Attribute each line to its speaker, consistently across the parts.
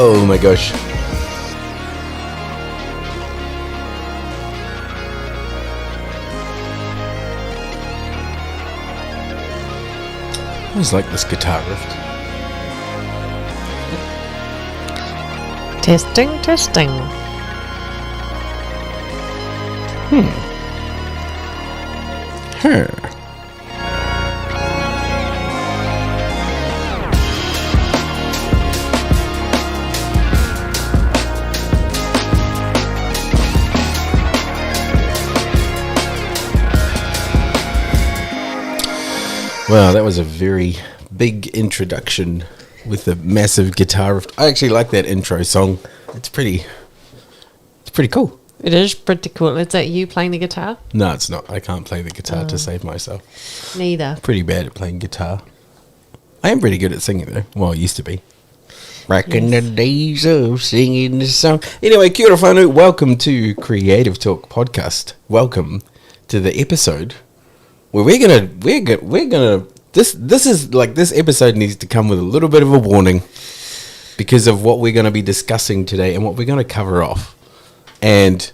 Speaker 1: Oh my gosh. I always like this guitar riff.
Speaker 2: Testing.
Speaker 1: Huh. Wow, that was a very big introduction with a massive guitar riff. I actually like that intro song. It's pretty cool.
Speaker 2: It is pretty cool. Is that you playing the guitar?
Speaker 1: No, it's not. I can't play the guitar to save myself.
Speaker 2: Neither.
Speaker 1: Pretty bad at playing guitar. I am pretty good at singing though. Well, I used to be. Back in the days of singing the song. Anyway, kia ora whanau. Welcome to Creative Talk Podcast. Welcome to the episode where we're gonna this episode needs to come with a little bit of a warning because of what we're going to be discussing today and what we're going to cover off. And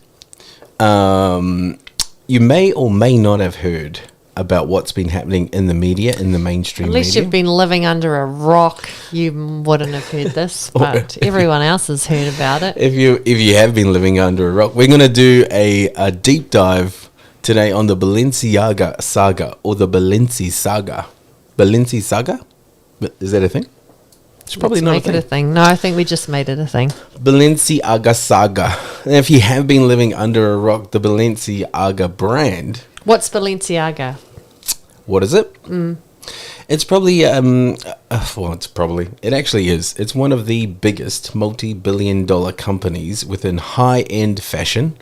Speaker 1: you may or may not have heard about what's been happening in the media, in the mainstream media.
Speaker 2: Unless you've been living under a rock, you wouldn't have heard this, but everyone else has heard about it.
Speaker 1: If you have been living under a rock, we're going to do a deep dive today on the Balenciaga saga, or the Balenci saga. Balenci saga? Is that a thing? It's probably not a thing.
Speaker 2: Make it a thing. No, I think we just made it a thing.
Speaker 1: Balenciaga saga. And if you have been living under a rock, the Balenciaga brand.
Speaker 2: What's Balenciaga?
Speaker 1: What is it? It's probably, it actually is. It's one of the biggest multi-billion-dollar companies within high-end fashion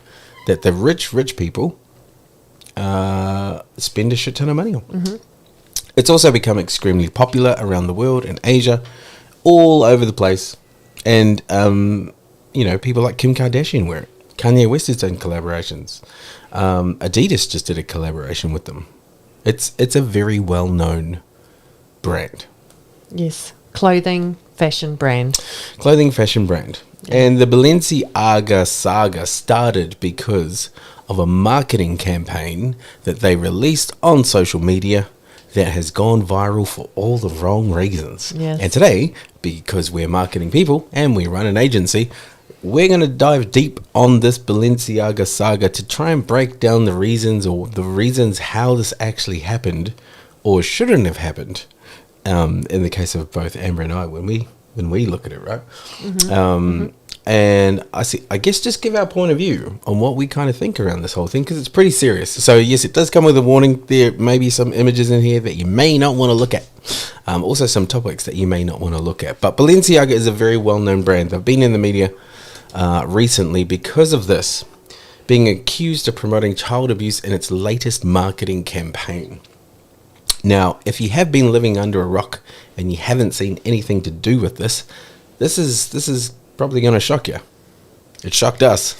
Speaker 1: that the rich people spend a shit ton of money on. Mm-hmm. It's also become extremely popular around the world, in Asia, all over the place. And, people like Kim Kardashian wear it. Kanye West has done collaborations. Adidas just did a collaboration with them. It's a very well-known brand.
Speaker 2: Yes. Clothing, fashion brand.
Speaker 1: And the Balenciaga saga started because of a marketing campaign that they released on social media that has gone viral for all the wrong reasons.
Speaker 2: Yes.
Speaker 1: And today, because we're marketing people and we run an agency, we're going to dive deep on this Balenciaga saga to try and break down the reasons how this actually happened or shouldn't have happened. In the case of both Amber and I, when we look at it, right? Mm-hmm. And I guess just give our point of view on what we kind of think around this whole thing, because it's pretty serious. So yes, it does come with a warning. There may be some images in here that you may not want to look at. Also some topics that you may not want to look at. But Balenciaga is a very well-known brand. They've been in the media recently because of this, being accused of promoting child abuse in its latest marketing campaign. Now, if you have been living under a rock and you haven't seen anything to do with this is probably going to shock you. It shocked us.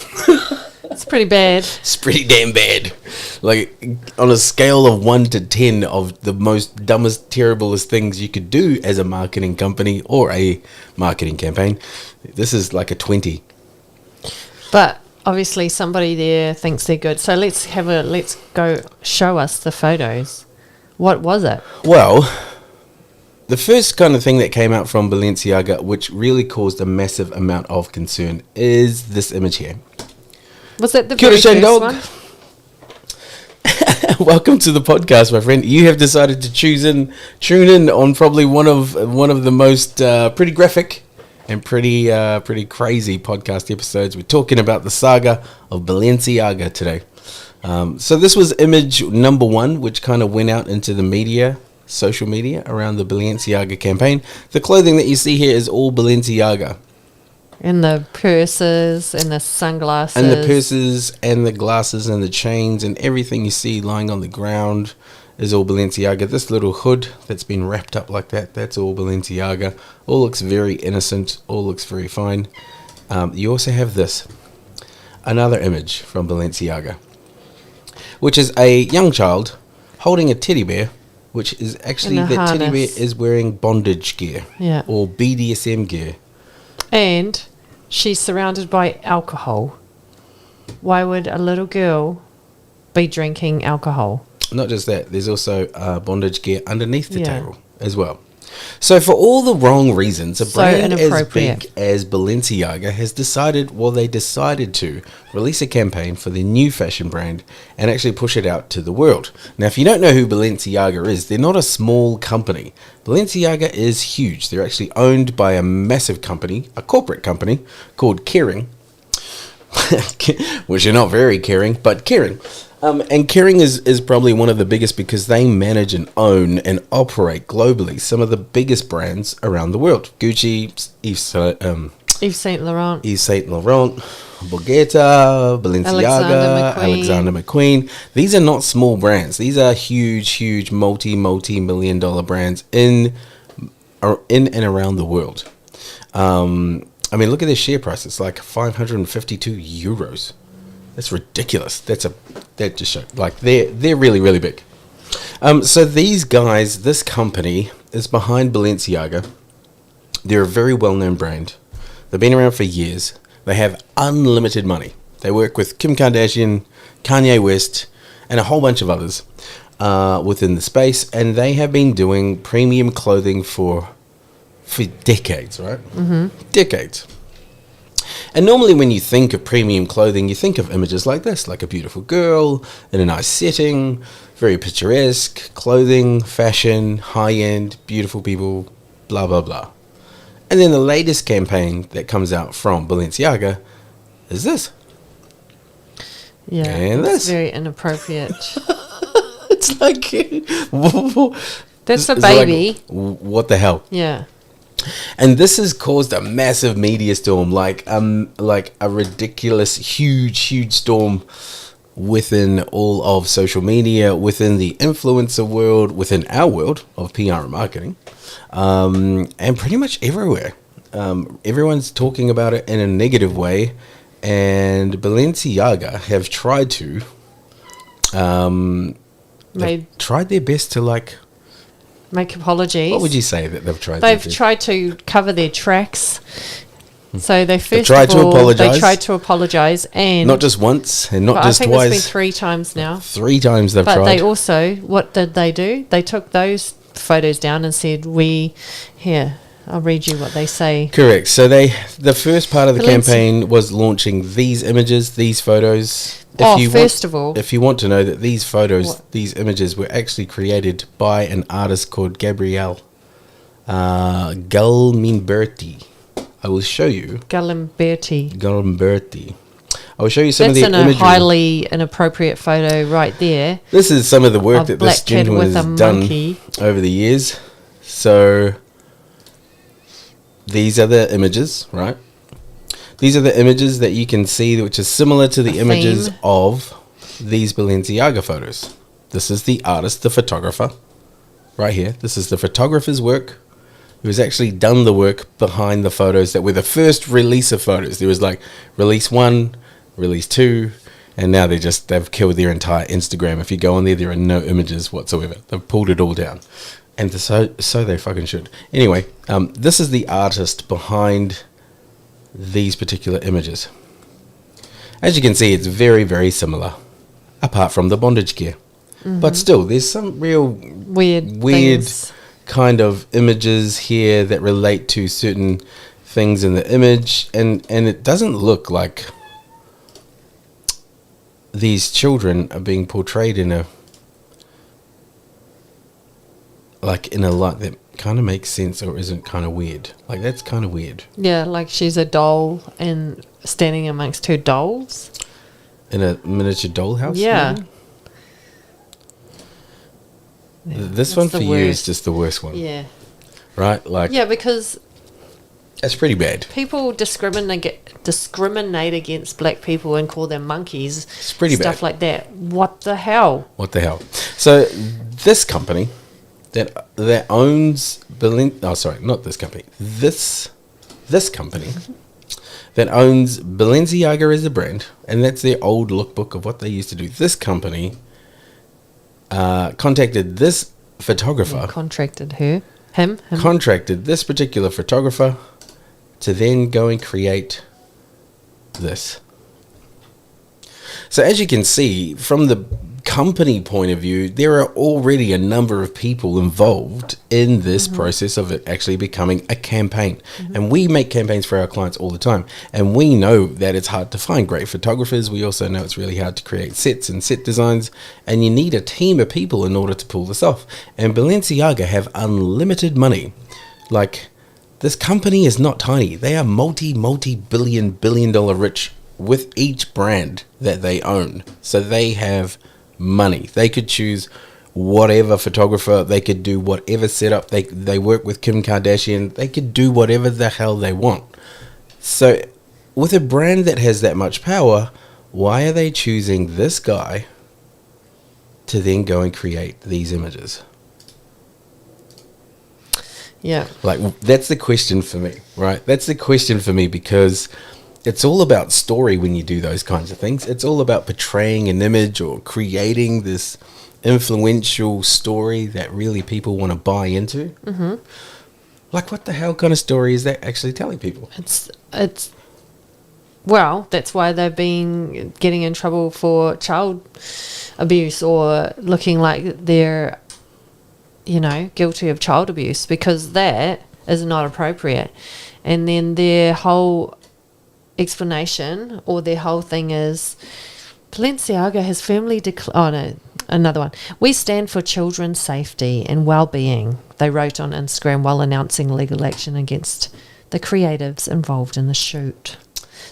Speaker 2: It's pretty bad.
Speaker 1: It's pretty damn bad. Like, on a scale of 1 to 10 of the most dumbest, terriblest things you could do as a marketing company or a marketing campaign, this is like a 20.
Speaker 2: But obviously somebody there thinks they're good. So let's go show us the photos. What was it?
Speaker 1: Well, the first kind of thing that came out from Balenciaga, which really caused a massive amount of concern, is this image here.
Speaker 2: Was that the very first one?
Speaker 1: Welcome to the podcast, my friend. You have decided to tune in on probably one of the most pretty graphic and pretty crazy podcast episodes. We're talking about the saga of Balenciaga today. So this was image number 1, which kind of went out into the media, social media, around the Balenciaga campaign. The clothing that you see here is all Balenciaga.
Speaker 2: And the purses and the sunglasses.
Speaker 1: And the purses and the glasses and the chains and everything you see lying on the ground is all Balenciaga. This little hood that's been wrapped up like that, that's all Balenciaga. All looks very innocent, all looks very fine. You also have this, another image from Balenciaga, which is a young child holding a teddy bear, which is actually, the teddy bear is wearing bondage gear, or BDSM gear.
Speaker 2: And she's surrounded by alcohol. Why would a little girl be drinking alcohol?
Speaker 1: Not just that, there's also bondage gear underneath the table as well. So for all the wrong reasons, a brand as big as Balenciaga has decided to release a campaign for their new fashion brand and actually push it out to the world. Now, if you don't know who Balenciaga is, they're not a small company. Balenciaga is huge. They're actually owned by a massive company, a corporate company called Kering, which are not very caring, but Kering. And Kering is probably one of the biggest because they manage and own and operate globally some of the biggest brands around the world. Gucci, Yves Saint Laurent, Bulgari, Balenciaga, Alexander McQueen. These are not small brands. These are huge, multi-million dollar brands in and around the world. I mean, look at their share price. It's like 552 euros. That's ridiculous. That just shows like they're really big. So these guys, this company is behind Balenciaga. They're a very well-known brand. They've been around for years. They have unlimited money. They work with Kim Kardashian, Kanye West, and a whole bunch of others within the space. And they have been doing premium clothing for decades, right? Mm-hmm. Decades. And normally when you think of premium clothing, you think of images like this, like a beautiful girl in a nice setting, very picturesque, clothing, fashion, high-end, beautiful people, blah, blah, blah. And then the latest campaign that comes out from Balenciaga is this.
Speaker 2: Yeah,
Speaker 1: and
Speaker 2: it's very inappropriate.
Speaker 1: It's like...
Speaker 2: That's a baby.
Speaker 1: Like, what the hell?
Speaker 2: Yeah.
Speaker 1: And this has caused a massive media storm, like a ridiculous, huge storm within all of social media, within the influencer world, within our world of PR and marketing, and pretty much everywhere. Everyone's talking about it in a negative way, and Balenciaga have tried to, tried their best to
Speaker 2: make apologies.
Speaker 1: What would you say that they've tried?
Speaker 2: They've tried to cover their tracks. So they
Speaker 1: tried to
Speaker 2: apologize, and
Speaker 1: not just once and not just twice.
Speaker 2: I think it's been 3 times now.
Speaker 1: 3 times they've tried.
Speaker 2: But they also, what did they do? They took those photos down and said, I'll read you what they say.
Speaker 1: Correct. So the first part of the campaign was launching these images, these photos. If you want to know that these photos, these images were actually created by an artist called Gabrielle Gallimberti. I will show you. Gallimberti. I will show you some of the imagery. That's a highly
Speaker 2: inappropriate photo right there.
Speaker 1: This is some of the work that this gentleman has done over the years. So these are the images, right? These are the images that you can see, which is similar to the images of these Balenciaga photos. This is the artist, the photographer, right here. This is the photographer's work, who has actually done the work behind the photos that were the first release of photos. There was like release 1, release 2, and now they've killed their entire Instagram. If you go on there, there are no images whatsoever. They've pulled it all down. And so they fucking should. Anyway, this is the artist behind these particular images. As you can see, it's very, very similar, apart from the bondage gear. Mm-hmm. But still, there's some real weird kind of images here that relate to certain things in the image, and it doesn't look like these children are being portrayed in a light that kind of makes sense or isn't kind of weird. Like, that's kind of weird.
Speaker 2: Yeah, like she's a doll and standing amongst 2 dolls
Speaker 1: in a miniature dollhouse.
Speaker 2: Yeah.
Speaker 1: This one for you is just the worst one.
Speaker 2: Yeah.
Speaker 1: Right? Like,
Speaker 2: yeah, because
Speaker 1: that's pretty bad.
Speaker 2: People discriminate against black people and call them monkeys.
Speaker 1: It's pretty bad.
Speaker 2: Stuff like that. What the hell?
Speaker 1: So this company that owns this company that owns Balenciaga as a brand, and that's their old lookbook of what they used to do. This company contacted this photographer.
Speaker 2: Contracted her. Him?
Speaker 1: Contracted this particular photographer to then go and create this. So as you can see, from the company point of view, there are already a number of people involved in this process of it actually becoming a campaign. And we make campaigns for our clients all the time. And we know that it's hard to find great photographers. We also know it's really hard to create sets and set designs. And you need a team of people in order to pull this off. And Balenciaga have unlimited money. Like, this company is not tiny. They are multi-billion dollar rich with each brand that they own. So they have money. They could choose whatever photographer, they could do whatever setup, they work with Kim Kardashian, they could do whatever the hell they want. So with a brand that has that much power, why are they choosing this guy to then go and create these images?
Speaker 2: Yeah.
Speaker 1: Like, that's the question for me, right? That's the question for me, because it's all about story when you do those kinds of things. It's all about portraying an image or creating this influential story that really people want to buy into. Like, what the hell kind of story is that actually telling people?
Speaker 2: It's well, that's why they've been getting in trouble for child abuse or looking like they're, guilty of child abuse, because that is not appropriate. And then their whole explanation, or their whole thing, is Balenciaga has firmly another one. We stand for children's safety and well-being, they wrote on Instagram while announcing legal action against the creatives involved in the shoot.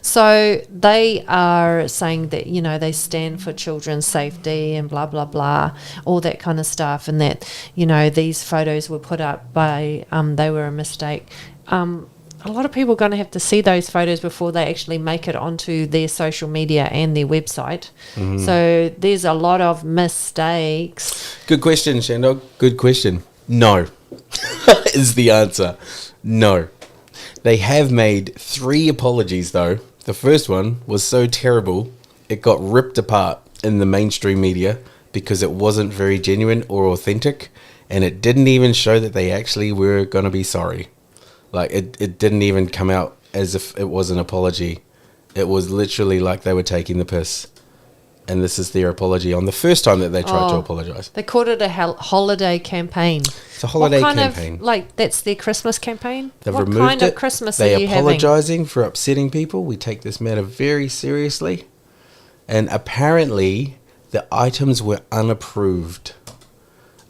Speaker 2: So they are saying that, they stand for children's safety and blah, blah, blah, all that kind of stuff, and that, these photos were put up by, they were a mistake. A lot of people are going to have to see those photos before they actually make it onto their social media and their website. So there's a lot of mistakes.
Speaker 1: Good question, Shandog. Good question. No is the answer. No. They have made 3 apologies, though. The first one was so terrible, it got ripped apart in the mainstream media because it wasn't very genuine or authentic, and it didn't even show that they actually were going to be sorry. Like, it didn't even come out as if it was an apology. It was literally like they were taking the piss. And this is their apology on the first time that they tried to apologize.
Speaker 2: They called it a holiday campaign.
Speaker 1: It's a holiday
Speaker 2: what kind
Speaker 1: campaign.
Speaker 2: That's their Christmas campaign?
Speaker 1: They've
Speaker 2: what
Speaker 1: removed
Speaker 2: kind
Speaker 1: it.
Speaker 2: of Christmas
Speaker 1: they
Speaker 2: are you having?
Speaker 1: apologizing for upsetting people. We take this matter very seriously. And apparently the items were unapproved.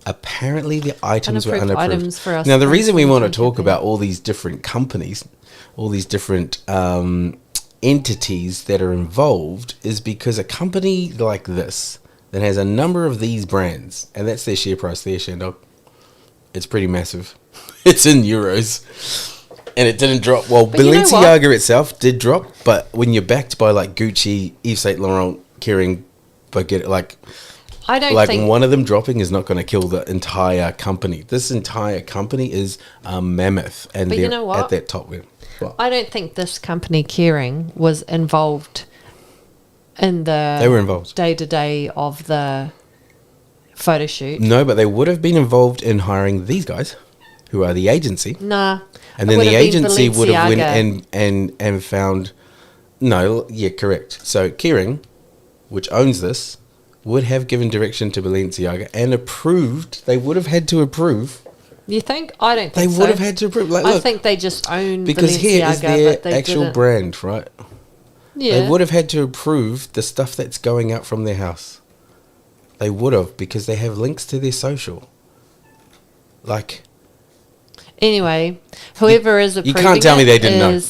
Speaker 2: Unapproved items for us.
Speaker 1: Now, the reason we want to talk about all these different companies, all these different entities that are involved, is because a company like this that has a number of these brands, and that's their share price there, Shandog. It's pretty massive. It's in euros. And it didn't drop. Well, but Balenciaga itself did drop, but when you're backed by like Gucci, Yves Saint Laurent, Kering,
Speaker 2: I don't think
Speaker 1: one of them dropping is not going to kill the entire company. This entire company is a mammoth, and they're at that top end. Well,
Speaker 2: I don't think this company, Kering, was involved in the
Speaker 1: they were involved
Speaker 2: day-to-day of the photo shoot.
Speaker 1: No, but they would have been involved in hiring these guys, who are the agency.
Speaker 2: Nah.
Speaker 1: And then the agency would have went and found... No, yeah, correct. So Kering, which owns this, would have given direction to Balenciaga and approved. They would have had to approve.
Speaker 2: You think? I don't think so.
Speaker 1: They would have had to approve. Like,
Speaker 2: I
Speaker 1: look,
Speaker 2: think they just own
Speaker 1: because
Speaker 2: Balenciaga,
Speaker 1: here is their
Speaker 2: but they
Speaker 1: actual
Speaker 2: didn't.
Speaker 1: brand, right?
Speaker 2: Yeah.
Speaker 1: They would have had to approve the stuff that's going out from their house. They would have, because they have links to their social. Like...
Speaker 2: Anyway, whoever is approving
Speaker 1: you can't tell me they didn't know.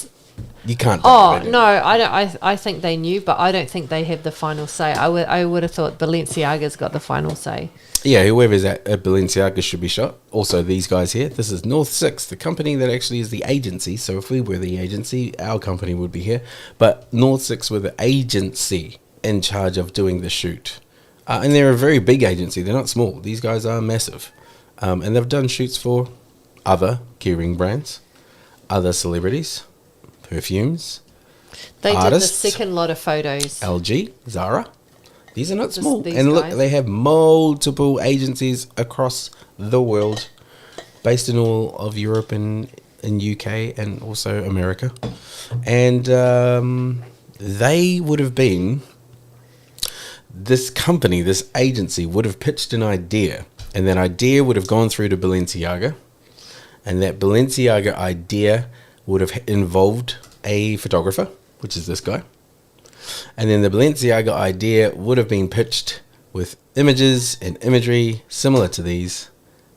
Speaker 1: You can't.
Speaker 2: Oh no, I don't. I think they knew, but I don't think they have the final say. I would have thought Balenciaga's got the final say.
Speaker 1: Yeah, whoever's at Balenciaga should be shot. Also, these guys here. This is North 6, the company that actually is the agency. So if we were the agency, our company would be here. But North 6 were the agency in charge of doing the shoot, and they're a very big agency. They're not small. These guys are massive, and they've done shoots for other Kering brands, other celebrities, perfumes,
Speaker 2: They
Speaker 1: artists,
Speaker 2: did the second lot of photos.
Speaker 1: LG, Zara. These are not small.
Speaker 2: These
Speaker 1: And look,
Speaker 2: guys.
Speaker 1: they have multiple agencies across the world, based in all of Europe and in UK and also America. And they would have been, this company, this agency would have pitched an idea, and that idea would have gone through to Balenciaga, and that Balenciaga idea would have involved a photographer, which is this guy. And then the Balenciaga idea would have been pitched with images and imagery similar to these,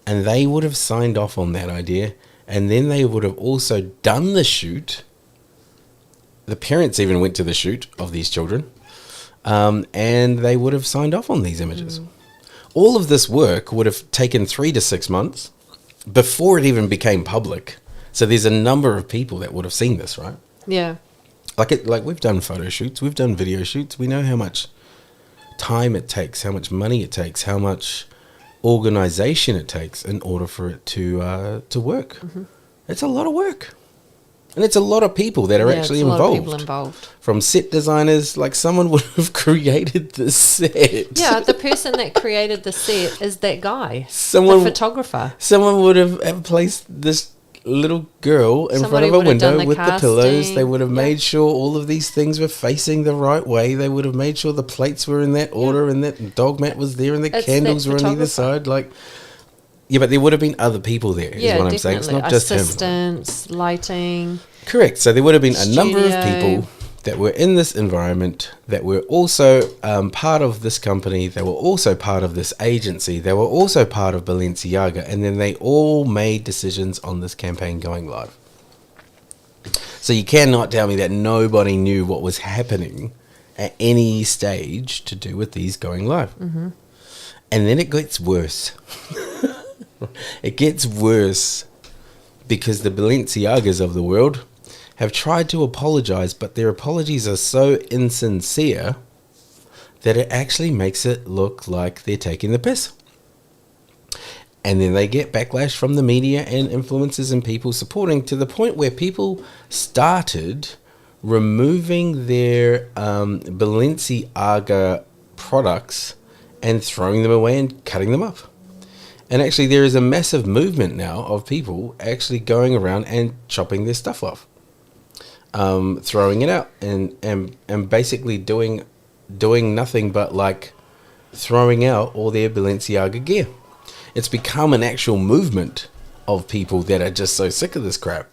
Speaker 1: and they would have signed off on that idea, and then they would have also done the shoot. The parents even went to the shoot of these children, and they would have signed off on these images. All of this work would have taken 3 to 6 months before it even became public. So there's a number of people that would have seen this, right?
Speaker 2: Yeah.
Speaker 1: Like we've done photo shoots, we've done video shoots. We know how much time it takes, how much money it takes, how much organization it takes in order for it to work. Mm-hmm. It's a lot of work. And it's a lot of people that are actually involved. A lot of people involved. From set designers, like someone would have created the set.
Speaker 2: Yeah, the person that created the set is that guy, the photographer.
Speaker 1: Someone would have placed this little girl in front of a window with the pillows. They would have made sure all of these things were facing the right way. They would have made sure the plates were in that order, and that dog mat was there, and the candles were on either side. Like, yeah, but there would have been other people there, is what I'm saying. It's not just him.
Speaker 2: Assistants, lighting.
Speaker 1: Correct. So there would have been a number of people that were in this environment, that were also part of this company, they were also part of this agency, they were also part of Balenciaga, and then they all made decisions on this campaign going live. So you cannot tell me that nobody knew what was happening at any stage to do with these going live. Mm-hmm. And then it gets worse. It gets worse because the Balenciagas of the world have tried to apologize, but their apologies are so insincere that it actually makes it look like they're taking the piss. And then they get backlash from the media and influencers and people supporting, to the point where people started removing their Balenciaga products and throwing them away and cutting them up. And actually there is a massive movement now of people actually going around and chopping their stuff off. Throwing it out and basically doing nothing but like throwing out all their Balenciaga gear. It's become an actual movement of people that are just so sick of this crap.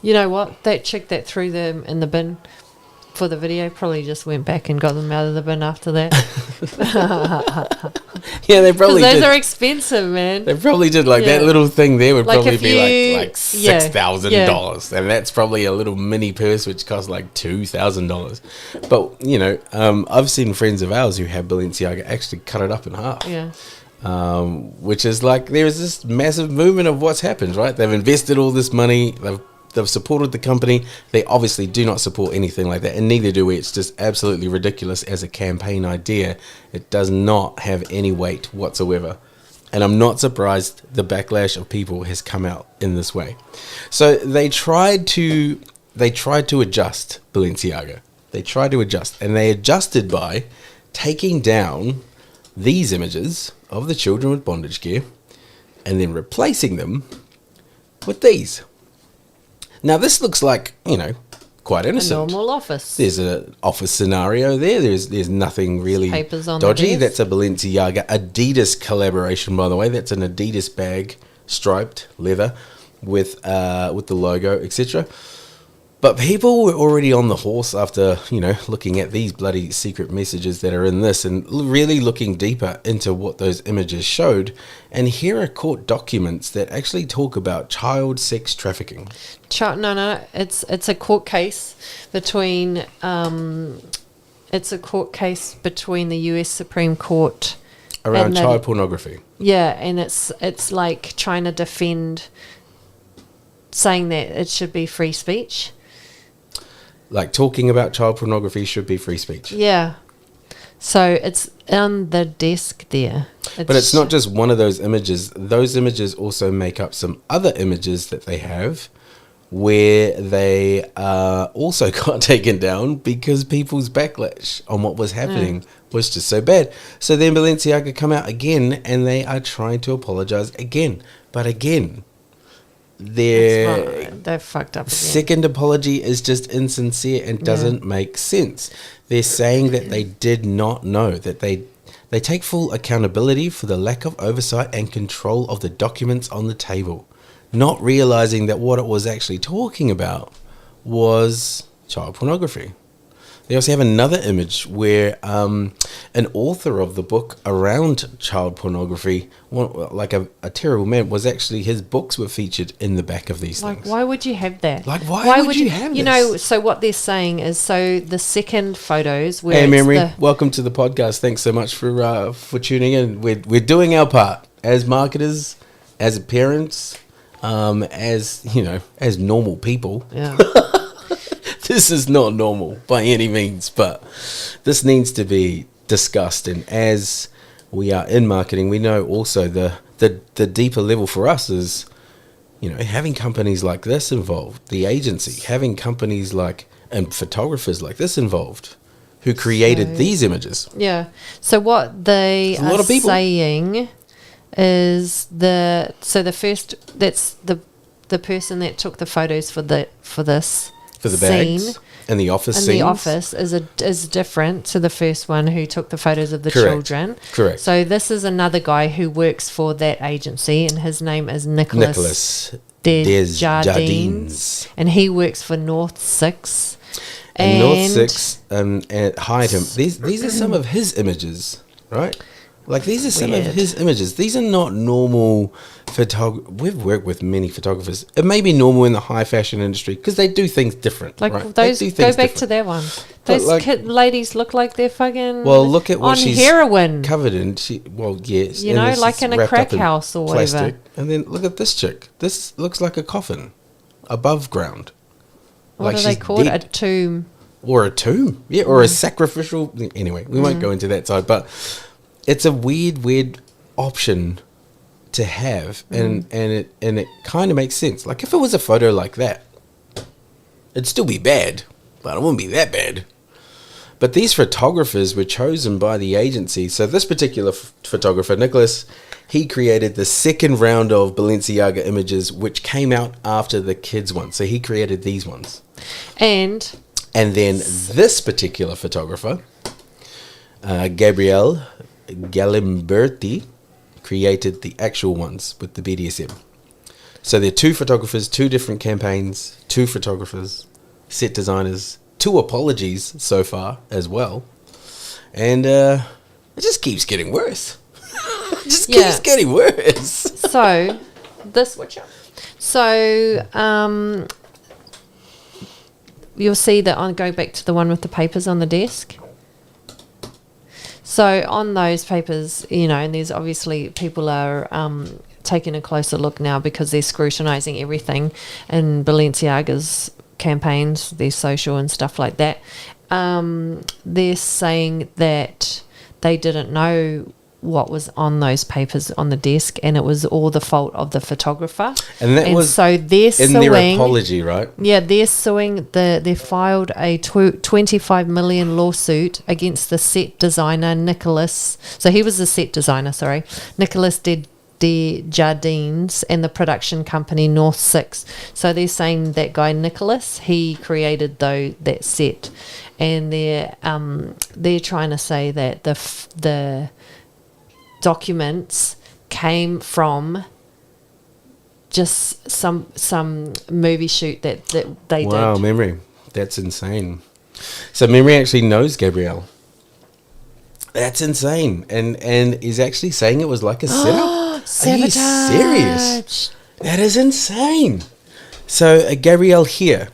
Speaker 2: You know what? That chick that threw them in the bin for the video probably just went back and got them out of the bin after that.
Speaker 1: Yeah, they probably
Speaker 2: did.
Speaker 1: Those
Speaker 2: are expensive, man.
Speaker 1: They probably did. Like that little thing there would probably be like $6,000, and that's probably a little mini purse which costs like $2,000. But you know, I've seen friends of ours who have Balenciaga actually cut it up in half.
Speaker 2: Yeah.
Speaker 1: Which is like, there's this massive movement of what's happened, right? They've invested all this money. They've supported the company. They obviously do not support anything like that, and neither do we. It's just absolutely ridiculous as a campaign idea. It does not have any weight whatsoever. And I'm not surprised the backlash of people has come out in this way. So they tried to adjust Balenciaga. They tried to adjust, and they adjusted by taking down these images of the children with bondage gear and then replacing them with these. Now, this looks like, you know, quite innocent.
Speaker 2: A normal office.
Speaker 1: There's an office scenario there. There's nothing really
Speaker 2: papers on
Speaker 1: dodgy.
Speaker 2: The desk.
Speaker 1: That's a Balenciaga Adidas collaboration, by the way. That's an Adidas bag, striped leather with the logo, etc. But people were already on the horse after, you know, looking at these bloody secret messages that are in this and really looking deeper into what those images showed. And here are court documents that actually talk about child sex trafficking.
Speaker 2: No, it's a court case between the U.S. Supreme Court
Speaker 1: around child pornography.
Speaker 2: Yeah, and it's like trying to defend, saying that it should be free speech.
Speaker 1: Like talking about child pornography should be free speech.
Speaker 2: Yeah. So it's on the desk there.
Speaker 1: But it's not just one of those images. Those images also make up some other images that they have where they also got taken down because people's backlash on what was happening was just so bad. So then Balenciaga come out again and they are trying to apologize again. But again, their
Speaker 2: They're fucked up again.
Speaker 1: second apology is just insincere and doesn't make sense. They're saying that they did not know, that they take full accountability for the lack of oversight and control of the documents on the table, not realizing that what it was actually talking about was child pornography. They also have another image where an author of the book around child pornography, like a terrible man, was actually, his books were featured in the back of these things.
Speaker 2: Why would you have that?
Speaker 1: Like, why would you have this?
Speaker 2: You know, so what they're saying is, so the second photos where
Speaker 1: Hey, Memory, welcome to the podcast. Thanks so much for tuning in. We're doing our part as marketers, as parents, as normal people.
Speaker 2: Yeah.
Speaker 1: This is not normal by any means, but this needs to be discussed. And as we are in marketing, we know also the deeper level for us is, having companies like this involved, the agency, having companies like, and photographers like this involved, who created these images.
Speaker 2: Yeah. So what they are saying is the person that took the photos for this. For the bags
Speaker 1: scene, and the office
Speaker 2: and
Speaker 1: scenes.
Speaker 2: the office is different to the first one who took the photos of the children.
Speaker 1: Correct.
Speaker 2: So this is another guy who works for that agency, and his name is Nicholas Desjardins, and he works for North 6.
Speaker 1: And North 6 hired him. These are some of his images, right? Like, these are some of his images. These are not normal photographers. We've worked with many photographers. It may be normal in the high fashion industry because they do things different.
Speaker 2: Like,
Speaker 1: right?
Speaker 2: those, go back to that one. Those ladies look like they're fucking
Speaker 1: look at what she's
Speaker 2: heroin.
Speaker 1: Covered in. Yes.
Speaker 2: Like in a crack house or whatever.
Speaker 1: And then look at this chick. This looks like a coffin above ground.
Speaker 2: What do they call it? A tomb.
Speaker 1: Or a tomb. Yeah, or a sacrificial. Anyway, we won't go into that side, but it's a weird option to have, and it kind of makes sense. Like, if it was a photo like that, it'd still be bad, but it wouldn't be that bad. But these photographers were chosen by the agency. So this particular photographer, Nicholas, he created the second round of Balenciaga images, which came out after the kids' one. So he created these ones, and then this particular photographer, Gabrielle Galimberti, created the actual ones with the BDSM. So they're two photographers, two different campaigns, two photographers, set designers, two apologies so far as well. And it just keeps getting worse. It just keeps getting worse.
Speaker 2: So, you'll see that I'll go back to the one with the papers on the desk. So on those papers, and there's obviously people are taking a closer look now because they're scrutinising everything in Balenciaga's campaigns, their social and stuff like that. They're saying that they didn't know what was on those papers on the desk, and it was all the fault of the photographer. And so they're suing,
Speaker 1: their apology, right?
Speaker 2: Yeah, they're suing. They filed a 25 million lawsuit against the set designer Nicholas. So he was the set designer, Nicholas Desjardins, and the production company North 6. So they're saying that guy Nicholas, he created that set, and they're trying to say that the documents came from just some movie shoot that they did.
Speaker 1: Wow, Memory, that's insane. So Memory actually knows Gabrielle. That's insane, and is actually saying it was like a setup.
Speaker 2: Sabotage.
Speaker 1: Are you serious? That is insane. So Gabrielle here,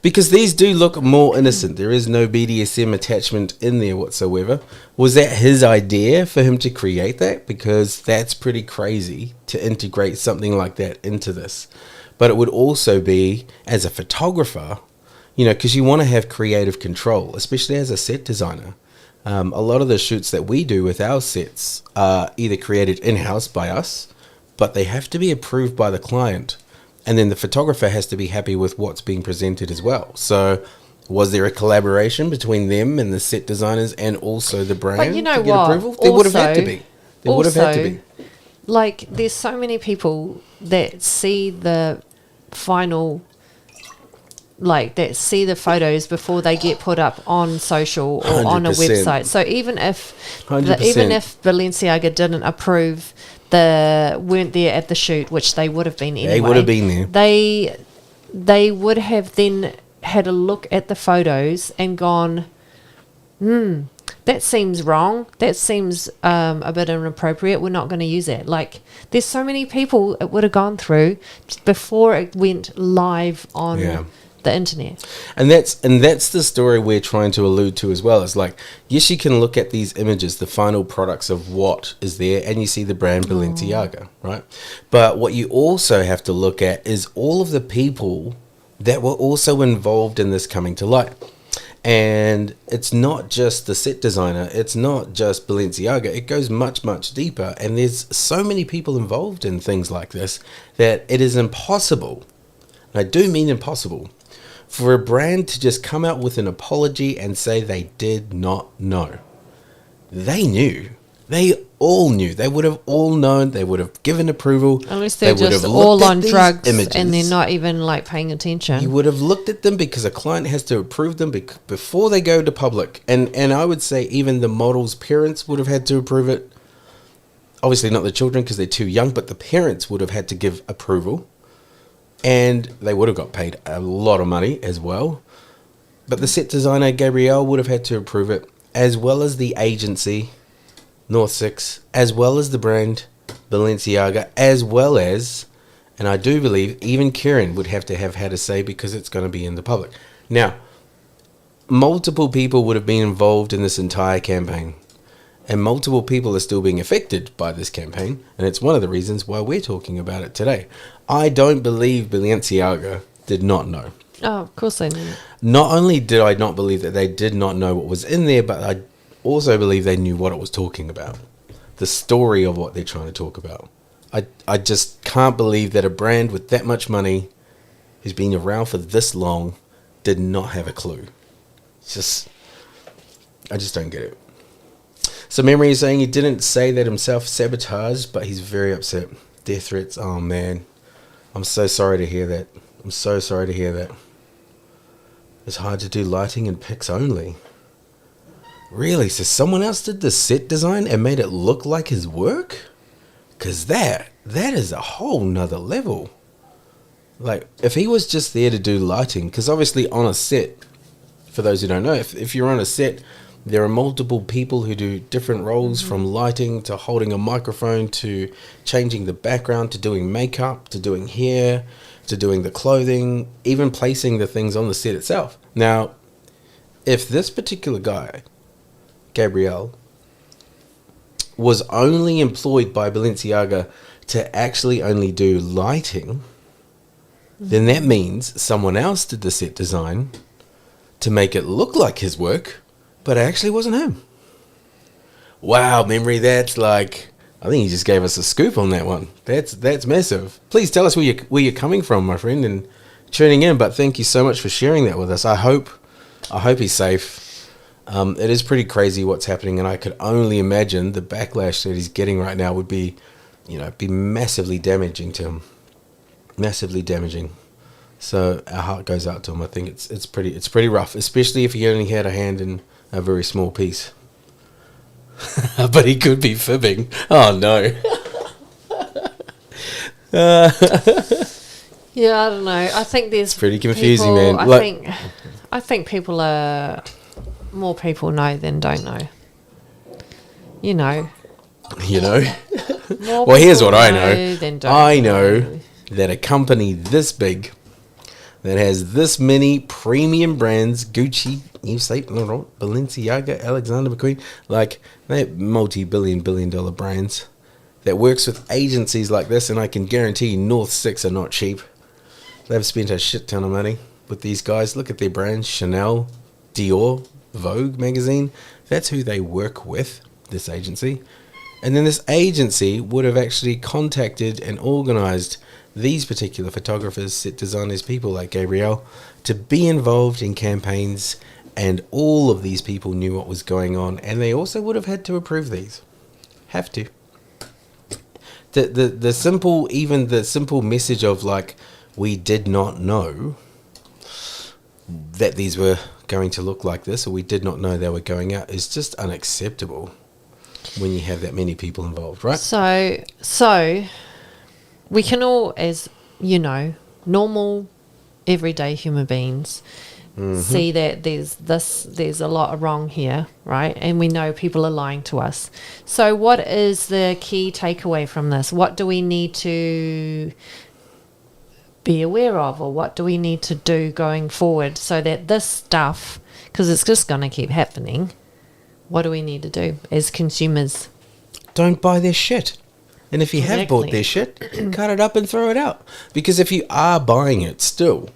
Speaker 1: because these do look more innocent. There is no BDSM attachment in there whatsoever. Was that his idea for him to create that? Because that's pretty crazy to integrate something like that into this. But it would also be, as a photographer, because you want to have creative control, especially as a set designer. A lot of the shoots that we do with our sets are either created in-house by us, but they have to be approved by the client. And then the photographer has to be happy with what's being presented as well. So was there a collaboration between them and the set designers and also the brand
Speaker 2: but you know
Speaker 1: to get
Speaker 2: what?
Speaker 1: approval? There would have had to be. There would have had to be.
Speaker 2: Like, there's so many people that see the final, like that see the photos before they get put up on social or on a
Speaker 1: 100%.
Speaker 2: website. So even if
Speaker 1: 100%.
Speaker 2: Balenciaga didn't approve, weren't there at the shoot, which they would have been anyway.
Speaker 1: They would have been there.
Speaker 2: They would have then had a look at the photos and gone, that seems wrong. That seems a bit inappropriate. We're not going to use it. Like, there's so many people it would have gone through before it went live on the internet.
Speaker 1: And that's the story we're trying to allude to as well. It's like, yes, you can look at these images, the final products of what is there, and you see the brand Balenciaga, right? But what you also have to look at is all of the people that were also involved in this coming to light. And it's not just the set designer, it's not just Balenciaga, it goes much, much deeper. And there's so many people involved in things like this that it is impossible, and I do mean impossible, for a brand to just come out with an apology and say they did not know. They knew. They all knew. They would have all known. They would have given approval.
Speaker 2: Unless they're
Speaker 1: would
Speaker 2: just
Speaker 1: have
Speaker 2: all
Speaker 1: looked at
Speaker 2: on
Speaker 1: these
Speaker 2: drugs
Speaker 1: images.
Speaker 2: and they're not even like paying attention.
Speaker 1: You would have looked at them because a client has to approve them before they go to public. And I would say even the model's parents would have had to approve it. Obviously not the children because they're too young, but the parents would have had to give approval. And they would have got paid a lot of money as well. But the set designer, Gabrielle, would have had to approve it, as well as the agency, North Six, as well as the brand, Balenciaga, as well as, and I do believe, even Kieran would have to have had a say because it's going to be in the public. Now, multiple people would have been involved in this entire campaign. And multiple people are still being affected by this campaign. And it's one of the reasons why we're talking about it today. I don't believe Balenciaga did not know.
Speaker 2: Oh, of course they knew.
Speaker 1: Not only did I not believe that they did not know what was in there, but I also believe they knew what it was talking about. The story of what they're trying to talk about. I just can't believe that a brand with that much money, who's been around for this long, did not have a clue. I just don't get it. So Memory is saying he didn't say that himself, sabotaged, but he's very upset. Death threats. Oh man, I'm so sorry to hear that. I'm so sorry to hear that. It's hard to do lighting and pics only. Really? So someone else did the set design and made it look like his work? Because that is a whole nother level. Like, if he was just there to do lighting, because obviously on a set, for those who don't know, if you're on a set, there are multiple people who do different roles, from lighting to holding a microphone to changing the background to doing makeup to doing hair to doing the clothing, even placing the things on the set itself. Now, if this particular guy, Gabrielle, was only employed by Balenciaga to actually only do lighting, then that means someone else did the set design to make it look like his work, but it actually wasn't him. Wow, Memory, that's like, I think you just gave us a scoop on that one. That's massive. Please tell us where you're coming from, my friend, and tuning in. But thank you so much for sharing that with us. I hope he's safe. It is pretty crazy what's happening, and I could only imagine the backlash that he's getting right now would be massively damaging to him. Massively damaging. So our heart goes out to him. I think it's pretty rough, especially if he only had a hand in a very small piece. But he could be fibbing. Oh no.
Speaker 2: Yeah, I don't know. I think there's
Speaker 1: pretty confusing,
Speaker 2: people,
Speaker 1: man.
Speaker 2: I think people are more people know than don't know. You know.
Speaker 1: Well, here's what I know.
Speaker 2: Than don't
Speaker 1: I know that a company this big, that has this many premium brands, Gucci, Yves Saint Laurent, Balenciaga, Alexander McQueen, like they're multi-billion dollar brands, that works with agencies like this, and I can guarantee North Six are not cheap. They've spent a shit ton of money with these guys. Look at their brands: Chanel, Dior, Vogue magazine. That's who they work with, this agency. And then this agency would have actually contacted and organized these particular photographers, set designers, people like Gabrielle, to be involved in campaigns, and all of these people knew what was going on, and they also would have had to approve these. Have to. The simple message of like, we did not know that these were going to look like this, or we did not know they were going out, is just unacceptable when you have that many people involved, right?
Speaker 2: So we can all, as you know, normal, everyday human beings, see that there's a lot wrong here, right? And we know people are lying to us. So what is the key takeaway from this? What do we need to be aware of, or what do we need to do going forward so that this stuff, because it's just going to keep happening, what do we need to do as consumers?
Speaker 1: Don't buy their shit. And if you have bought their shit, cut it up and throw it out. Because if you are buying it still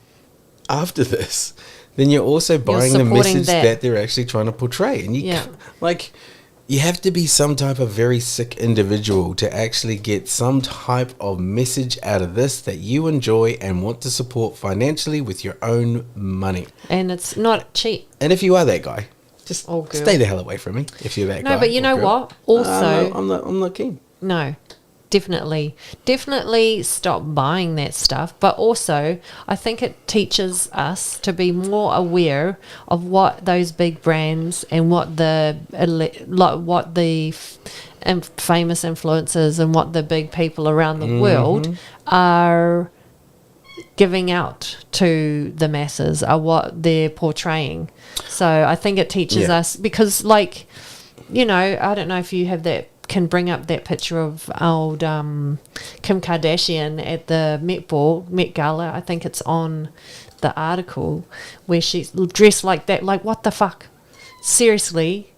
Speaker 1: after this, then you're also buying the message that they're actually trying to portray. And you have to be some type of very sick individual to actually get some type of message out of this that you enjoy and want to support financially with your own money.
Speaker 2: And it's not cheap.
Speaker 1: And if you are that guy, just stay the hell away from me if you're that guy.
Speaker 2: No, but you know what? Also,
Speaker 1: I'm not keen.
Speaker 2: No. Definitely stop buying that stuff. But also, I think it teaches us to be more aware of what those big brands and what the famous influencers and what the big people around the world are giving out to the masses, are what they're portraying. So I think it teaches us, because, like, you know, I don't know if you have can bring up that picture of old Kim Kardashian at the Met Gala. I think it's on the article, where she's dressed like that. Like, what the fuck? Seriously,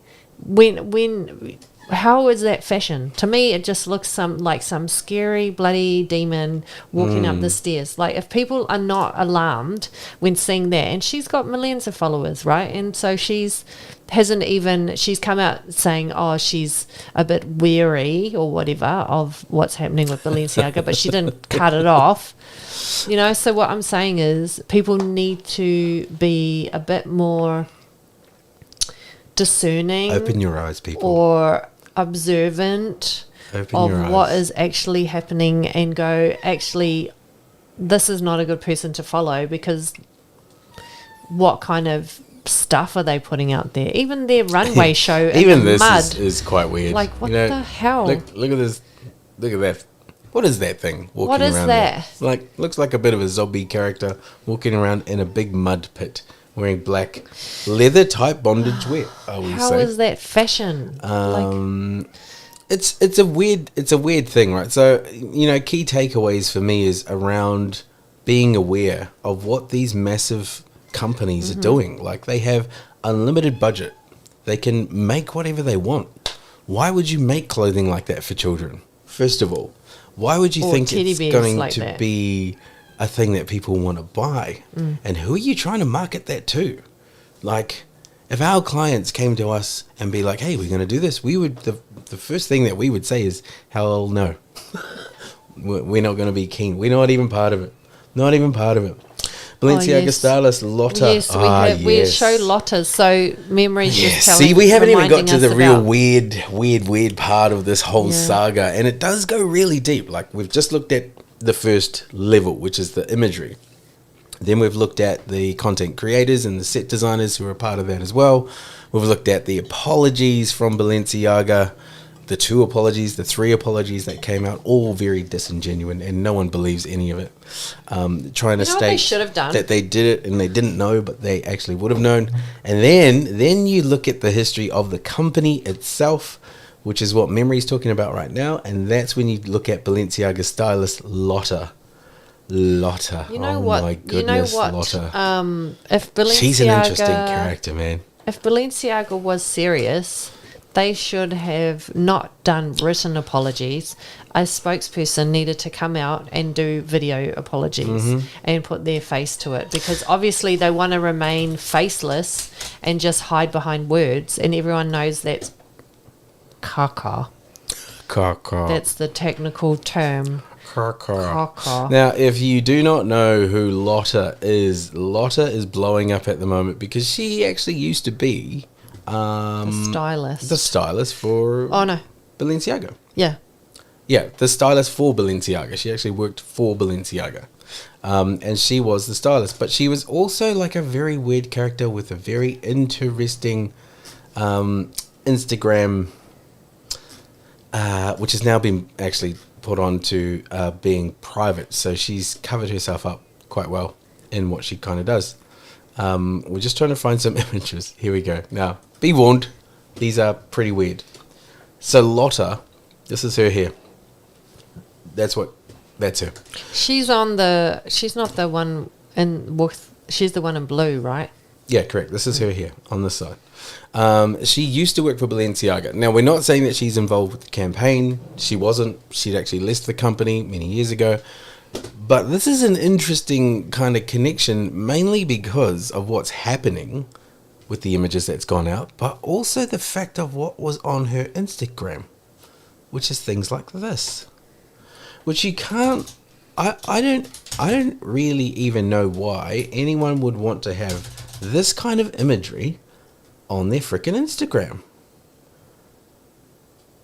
Speaker 2: how is that fashion? To me, it just looks like some scary bloody demon walking up the stairs. Like, if people are not alarmed when seeing that, and she's got millions of followers, right? And so she's come out saying, she's a bit weary or whatever of what's happening with Balenciaga, but she didn't cut it off. You know, so what I'm saying is people need to be a bit more discerning.
Speaker 1: Open your eyes, people.
Speaker 2: Or observant of what is actually happening, and go, actually, this is not a good person to follow, because what kind of stuff are they putting out there? Even their runway show
Speaker 1: even
Speaker 2: in the
Speaker 1: this
Speaker 2: mud
Speaker 1: is quite weird.
Speaker 2: Like, what the hell?
Speaker 1: Look at this. Look at that. What is that thing walking around?
Speaker 2: What is that?
Speaker 1: There? Like, looks like a bit of a zombie character walking around in a big mud pit, wearing black leather type bondage wear.
Speaker 2: How is that fashion?
Speaker 1: It's a weird thing, right? So, you know, key takeaways for me is around being aware of what these massive companies are doing. Like, they have unlimited budget. They can make whatever they want. Why would you make clothing like that for children? First of all, why would you think it's going to be a thing that people want to buy? And who are you trying to market that to? Like, if our clients came to us and be like, hey, we're going to do this, we would, the first thing that we would say is, hell no. We're not going to be keen. We're not even part of it. Not even part of it. Balenciaga stylist Lotta.
Speaker 2: Yes, we show Lotta's, so memories just telling.
Speaker 1: See, we haven't even got to the real weird part of this whole saga, and it does go really deep. Like, we've just looked at the first level, which is the imagery. Then we've looked at the content creators and the set designers who are a part of that as well. We've looked at the apologies from Balenciaga, the 2 apologies, the 3 apologies that came out, all very disingenuous, and no one believes any of it. Trying to state that they did it and they didn't know, but they actually would have known. And then you look at the history of the company itself, which is what Memory's talking about right now, and that's when you look at Balenciaga stylist Lotta. You know what? My goodness, Lotta.
Speaker 2: If Balenciaga,
Speaker 1: she's an interesting character, man.
Speaker 2: If Balenciaga was serious, they should have not done written apologies. A spokesperson needed to come out and do video apologies and put their face to it, because obviously they want to remain faceless and just hide behind words, and everyone knows that's caca. That's the technical term. Caca.
Speaker 1: Now, if you do not know who Lotta is blowing up at the moment because she actually used to be the stylist for
Speaker 2: Balenciaga.
Speaker 1: Yeah, the stylist for Balenciaga. She actually worked for Balenciaga. And she was the stylist. But she was also like a very weird character with a very interesting Instagram, which has now been actually put on to being private. So she's covered herself up quite well in what she kind of does. We're just trying to find some images. Here we go. Now, be warned, these are pretty weird. So Lotta, this is her here. That's her.
Speaker 2: She's not the one she's the one in blue, right?
Speaker 1: Yeah, correct. This is her here on this side. She used to work for Balenciaga. Now, we're not saying that she's involved with the campaign. She wasn't. She'd actually left the company many years ago. But this is an interesting kind of connection, mainly because of what's happening with the images that's gone out, but also the fact of what was on her Instagram, which is things like this, which you can't. I don't really even know why anyone would want to have this kind of imagery on their freaking Instagram.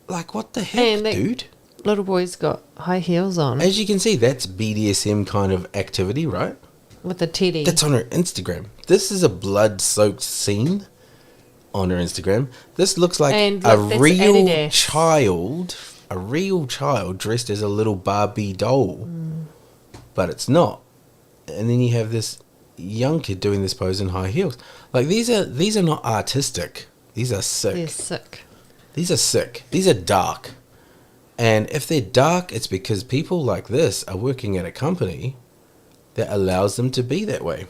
Speaker 1: Like, what the heck, dude?
Speaker 2: Little boy's got high heels on.
Speaker 1: As you can see, that's BDSM kind of activity, right?
Speaker 2: With the teddy.
Speaker 1: That's on her Instagram. This is a blood-soaked scene on her Instagram. This looks like a real child dressed as a little Barbie doll. But it's not. And then you have this young kid doing this pose in high heels. Like, these are not artistic. These are sick.
Speaker 2: They're sick.
Speaker 1: These are sick. These are dark. And if they're dark, it's because people like this are working at a company that allows them to be that way.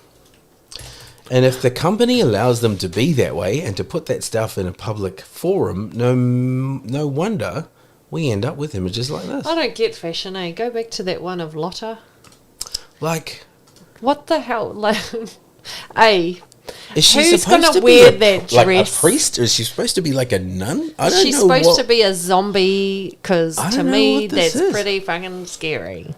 Speaker 1: And if the company allows them to be that way and to put that stuff in a public forum, no wonder we end up with images like this.
Speaker 2: I don't get fashion, eh? Go back to that one of Lotta.
Speaker 1: Like,
Speaker 2: what the hell? Like, A,
Speaker 1: is she
Speaker 2: who's
Speaker 1: supposed
Speaker 2: gonna
Speaker 1: to
Speaker 2: wear
Speaker 1: be
Speaker 2: that
Speaker 1: like
Speaker 2: dress?
Speaker 1: a priest? Is she supposed to be like a nun? I don't
Speaker 2: She's
Speaker 1: know.
Speaker 2: supposed to be a zombie, because to me that's
Speaker 1: is.
Speaker 2: pretty fucking scary.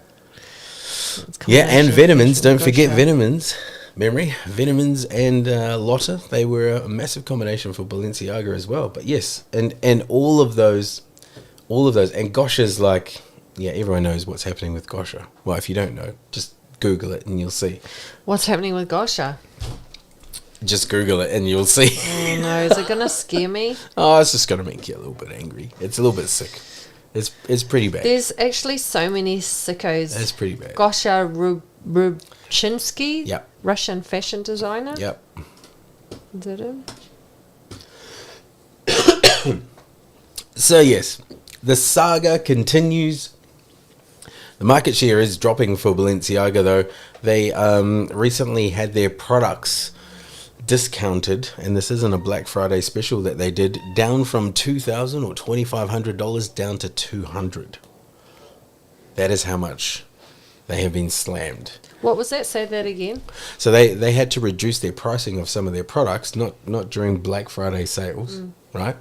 Speaker 1: Yeah, and Venomins. Don't forget Venomins. Venomins and Lotta. They were a massive combination for Balenciaga as well. But yes, and all of those, and Gosha's like, yeah, everyone knows what's happening with Gosha. Well, if you don't know, just Google it and you'll see.
Speaker 2: What's happening with Gosha?
Speaker 1: Just Google it and you'll see.
Speaker 2: Oh no, is it gonna scare me?
Speaker 1: Oh, it's just gonna make you a little bit angry. It's a little bit sick. It's pretty bad.
Speaker 2: There's actually so many sickos.
Speaker 1: It's pretty bad.
Speaker 2: Gosha Rubchinsky,
Speaker 1: Yep.
Speaker 2: Russian fashion designer.
Speaker 1: Yep.
Speaker 2: Is that him?
Speaker 1: So yes, the saga continues. The market share is dropping for Balenciaga, though. They recently had their products discounted, and this isn't a Black Friday special that they did, down from $2,000 or $2,500 down to $200. That is how much they have been slammed.
Speaker 2: What was that? Say that again.
Speaker 1: So they had to reduce their pricing of some of their products, not during Black Friday sales, right?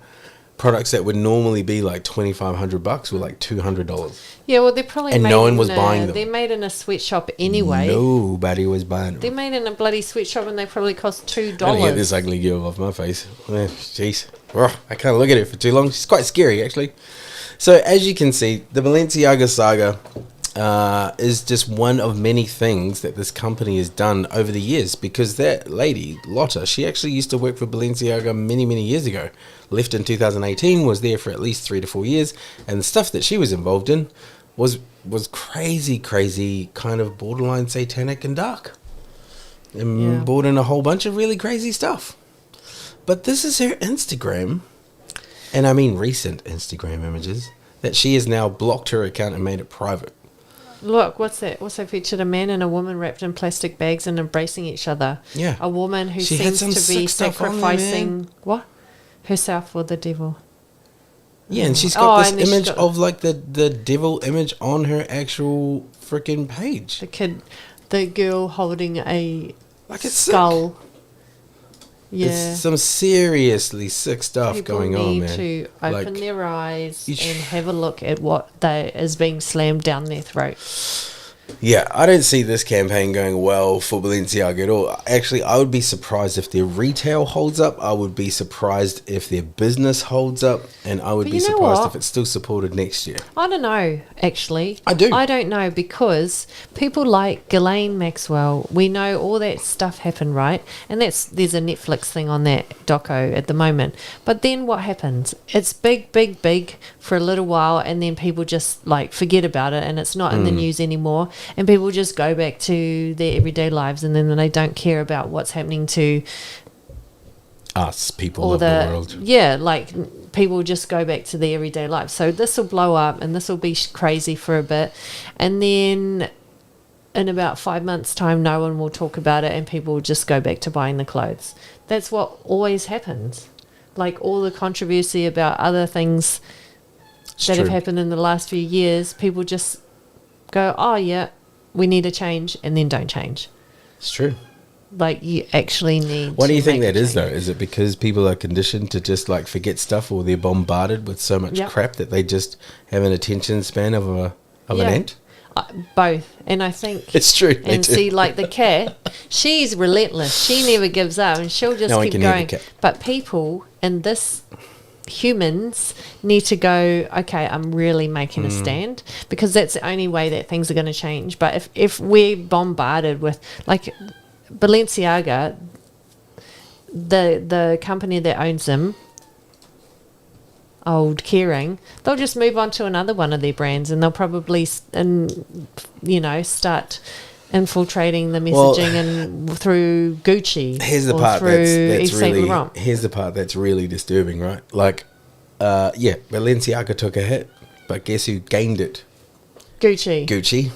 Speaker 1: Products that would normally be like $2,500 were like $200.
Speaker 2: Yeah, well, they're probably
Speaker 1: And
Speaker 2: made
Speaker 1: no one was buying them.
Speaker 2: They're made in a sweatshop anyway.
Speaker 1: Nobody was buying them.
Speaker 2: They're made in a bloody sweatshop and they probably cost $2.
Speaker 1: I'm gonna get this ugly girl off my face. Jeez. I can't look at it for too long. She's quite scary, actually. So, as you can see, the Balenciaga saga is just one of many things that this company has done over the years, because that lady, Lotta, she actually used to work for Balenciaga many, many years ago. Left in 2018, was there for at least 3 to 4 years, and the stuff that she was involved in was crazy, kind of borderline satanic and dark. And brought in a whole bunch of really crazy stuff. But this is her Instagram, and I mean recent Instagram images, that she has now blocked her account and made it private.
Speaker 2: Look, what's that? Also featured a man and a woman wrapped in plastic bags and embracing each other.
Speaker 1: Yeah.
Speaker 2: A woman who
Speaker 1: She had
Speaker 2: seems
Speaker 1: some
Speaker 2: to be
Speaker 1: sick stuff on there,
Speaker 2: sacrificing
Speaker 1: man.
Speaker 2: what? Herself for the devil.
Speaker 1: Yeah, and she's got
Speaker 2: and
Speaker 1: this
Speaker 2: then
Speaker 1: image of like the devil image on her actual freaking page.
Speaker 2: The girl holding a
Speaker 1: Like, it's
Speaker 2: skull.
Speaker 1: sick.
Speaker 2: Yeah.
Speaker 1: It's some seriously sick stuff
Speaker 2: People
Speaker 1: going on,
Speaker 2: need
Speaker 1: man.
Speaker 2: to open
Speaker 1: Like,
Speaker 2: their eyes and have a look at what is being slammed down their throat.
Speaker 1: Yeah, I don't see this campaign going well for Balenciaga at all. Actually, I would be surprised if their retail holds up. I would be surprised if their business holds up. And I would
Speaker 2: But
Speaker 1: be
Speaker 2: you know
Speaker 1: surprised
Speaker 2: what?
Speaker 1: if it's still supported next year.
Speaker 2: I don't know, actually.
Speaker 1: I do.
Speaker 2: I don't know, because people like Ghislaine Maxwell, we know all that stuff happened, right? And there's a Netflix thing on that doco at the moment. But then what happens? It's big, big, big for a little while, and then people just like forget about it, and it's not in the news anymore, and people just go back to their everyday lives, and then they don't care about what's happening to
Speaker 1: Us, people
Speaker 2: or
Speaker 1: of the world.
Speaker 2: yeah, like people just go back to their everyday life. So this will blow up, and this will be crazy for a bit, and then in about 5 months' time, no one will talk about it, and people will just go back to buying the clothes. That's what always happens. Like all the controversy about other things
Speaker 1: It's
Speaker 2: that have
Speaker 1: true.
Speaker 2: happened in the last few years, people just go, oh yeah, we need a change, and then don't change.
Speaker 1: It's true.
Speaker 2: Like you actually need.
Speaker 1: What do
Speaker 2: to
Speaker 1: you think
Speaker 2: make
Speaker 1: that
Speaker 2: a
Speaker 1: is, though?
Speaker 2: change.
Speaker 1: Is it because people are conditioned to just like forget stuff, or they're bombarded with so much
Speaker 2: Yep.
Speaker 1: crap that they just have an attention span of an
Speaker 2: Yeah.
Speaker 1: ant?
Speaker 2: Both, and I think
Speaker 1: It's true. they
Speaker 2: and
Speaker 1: do.
Speaker 2: see, like the cat, she's relentless. She never gives up, and she'll just
Speaker 1: No one
Speaker 2: keep
Speaker 1: can hear the
Speaker 2: going.
Speaker 1: cat.
Speaker 2: But people and this humans need to go, okay, I'm really making
Speaker 1: Mm.
Speaker 2: a stand, because that's the only way that things are going to change. But if we're bombarded with, like Balenciaga, the company that owns them, Old Kering, they'll just move on to another one of their brands, and they'll probably start infiltrating the
Speaker 1: Well,
Speaker 2: messaging and through Gucci.
Speaker 1: Here's the
Speaker 2: or
Speaker 1: part that's
Speaker 2: Yves Saint
Speaker 1: really
Speaker 2: Laurent.
Speaker 1: here's the part that's really disturbing, right? Like, yeah, Balenciaga took a hit, but guess who gained it?
Speaker 2: Gucci.
Speaker 1: Gucci,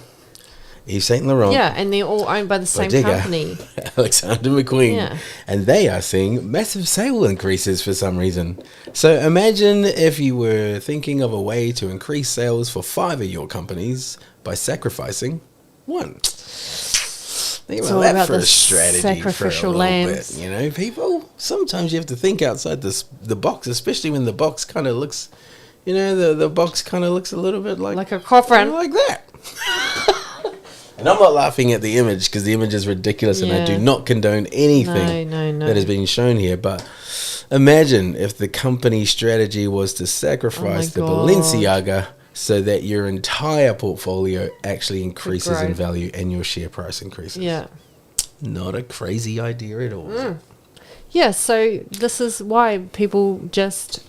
Speaker 1: Yves Saint Laurent,
Speaker 2: Yeah, and they're all owned by the same
Speaker 1: Bottega,
Speaker 2: company.
Speaker 1: Alexander McQueen,
Speaker 2: Yeah.
Speaker 1: and they are seeing massive sale increases for some reason. So imagine if you were thinking of a way to increase sales for 5 of your companies by sacrificing one. Think
Speaker 2: It's
Speaker 1: about
Speaker 2: all
Speaker 1: that
Speaker 2: about
Speaker 1: for a
Speaker 2: the
Speaker 1: strategy
Speaker 2: sacrificial
Speaker 1: for a little
Speaker 2: lambs.
Speaker 1: bit. You know, people, sometimes you have to think outside the box, especially when the box kind of looks, you know, the box kind of looks a little bit like
Speaker 2: a coffin.
Speaker 1: like that. And I'm not laughing at the image, because the image is ridiculous, and I
Speaker 2: Yeah.
Speaker 1: do not condone anything
Speaker 2: No.
Speaker 1: that has been shown here. But imagine if the company strategy was to sacrifice the
Speaker 2: God.
Speaker 1: Balenciaga so that your entire portfolio actually increases in
Speaker 2: grow.
Speaker 1: value and your share price increases.
Speaker 2: Yeah.
Speaker 1: Not a crazy idea at all.
Speaker 2: Yeah, so this is why people just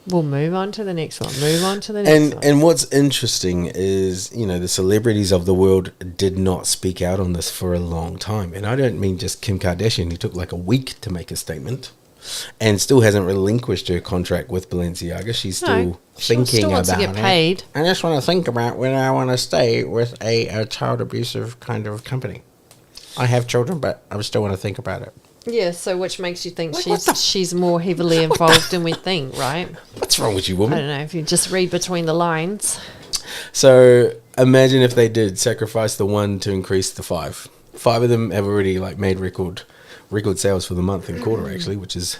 Speaker 2: will move on to the next one, move on to the next one.
Speaker 1: And what's interesting is, you know, the celebrities of the world did not speak out on this for a long time. And I don't mean just Kim Kardashian, who took like a week to make a statement and still hasn't relinquished her contract with Balenciaga. She's still thinking
Speaker 2: still wants
Speaker 1: about
Speaker 2: to get
Speaker 1: it.
Speaker 2: paid.
Speaker 1: I just want to think about when I want to stay with a child abusive kind of company. I have children, but I still want to think about it.
Speaker 2: Yeah, so which makes you think
Speaker 1: Like, what the-
Speaker 2: she's more heavily involved than we think, right?
Speaker 1: What's wrong with you,
Speaker 2: I
Speaker 1: woman?
Speaker 2: don't know, if you just read between the lines.
Speaker 1: So imagine if they did sacrifice the one to increase the 5. 5 of them have already like made record sales for the month and quarter, actually, which is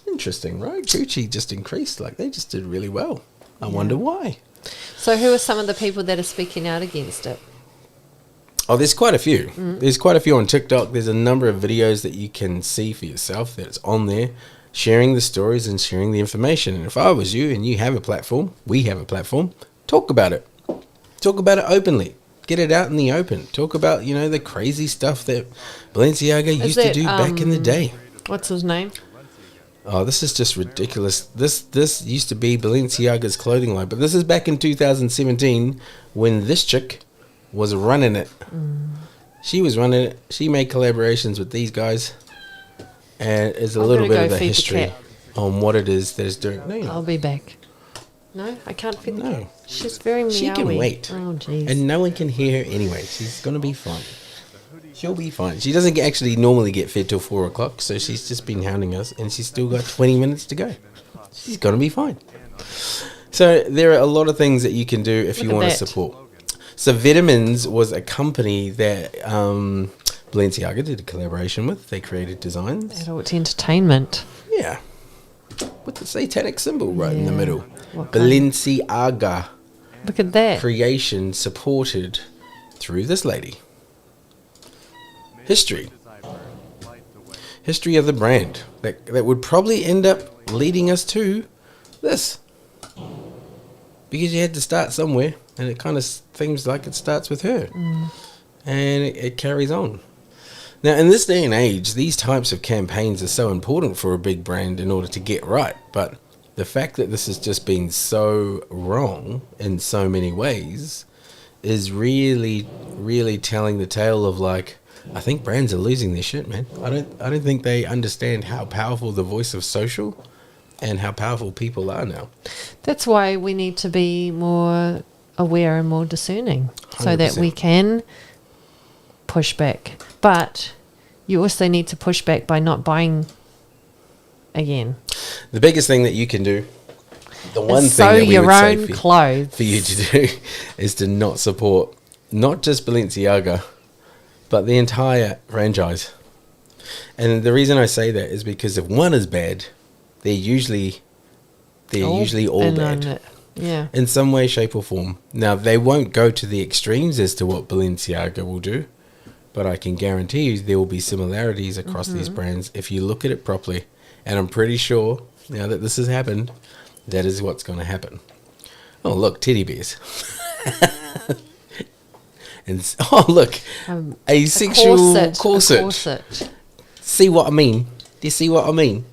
Speaker 1: interesting, right? Gucci just increased, like they just did really well. I wonder why.
Speaker 2: So who are some of the people that are speaking out against it?
Speaker 1: Oh, there's quite a few. There's quite a few on TikTok. There's a number of videos that you can see for yourself that's on there, sharing the stories and sharing the information. And if I was you and you have a platform, we have a platform, talk about it. Talk about it openly. Get it out in the open. Talk about, you know, the crazy stuff that Balenciaga used to
Speaker 2: that,
Speaker 1: do back in the day.
Speaker 2: What's his name?
Speaker 1: Oh, this is just ridiculous. This used to be Balenciaga's clothing line, but this is back in 2017 when this chick was running it. She was running it. She made collaborations with these guys, and it's a
Speaker 2: I'm
Speaker 1: little
Speaker 2: gonna
Speaker 1: bit
Speaker 2: go
Speaker 1: of the
Speaker 2: feed the
Speaker 1: history
Speaker 2: cat.
Speaker 1: on what it is that it's doing. No, you're not.
Speaker 2: I'll be back. No, I can't fit the
Speaker 1: No.
Speaker 2: cat. She's very meowy.
Speaker 1: She can wait.
Speaker 2: Oh, jeez.
Speaker 1: And no one can hear her anyway. She's gonna be fine. She'll be fine. She doesn't actually normally get fed till 4 o'clock, so she's just been hounding us, and she's still got 20 minutes to go. She's gonna be fine. So there are a lot of things that you can do if you
Speaker 2: Look at
Speaker 1: want to
Speaker 2: that.
Speaker 1: support. So Vitamins was a company that Balenciaga did a collaboration with. They created designs.
Speaker 2: Adult entertainment.
Speaker 1: Yeah. With the satanic symbol right in the
Speaker 2: Yeah.
Speaker 1: middle.
Speaker 2: What kind?
Speaker 1: Balenciaga
Speaker 2: Look at that.
Speaker 1: creation supported through this lady. History of the brand that would probably end up leading us to this, because you had to start somewhere, and it kind of seems like it starts with her, and it carries on. Now, in this day and age, these types of campaigns are so important for a big brand in order to get right, but the fact that this has just been so wrong in so many ways is really, really telling the tale of, like, I think brands are losing their shit, man. I don't think they understand how powerful the voice of social and how powerful people are now.
Speaker 2: That's why we need to be more aware and more discerning, so that
Speaker 1: 100%.
Speaker 2: we can push back. But you also need to push back by not buying again.
Speaker 1: The biggest thing that you can do, the one
Speaker 2: Is
Speaker 1: thing
Speaker 2: sew
Speaker 1: that we
Speaker 2: your
Speaker 1: would say
Speaker 2: own clothes.
Speaker 1: for you to do is to not support not just Balenciaga, but the entire franchise. And the reason I say that is because if one is bad, they're usually all
Speaker 2: And
Speaker 1: bad.
Speaker 2: Yeah.
Speaker 1: In some way, shape or form. Now, they won't go to the extremes as to what Balenciaga will do, but I can guarantee you there will be similarities across these brands if you look at it properly. And I'm pretty sure, now that this has happened, that is what's going to happen. Oh, look, teddy bears. And oh, look, a sexual corset.
Speaker 2: A corset.
Speaker 1: See what I mean? Do you see what I mean?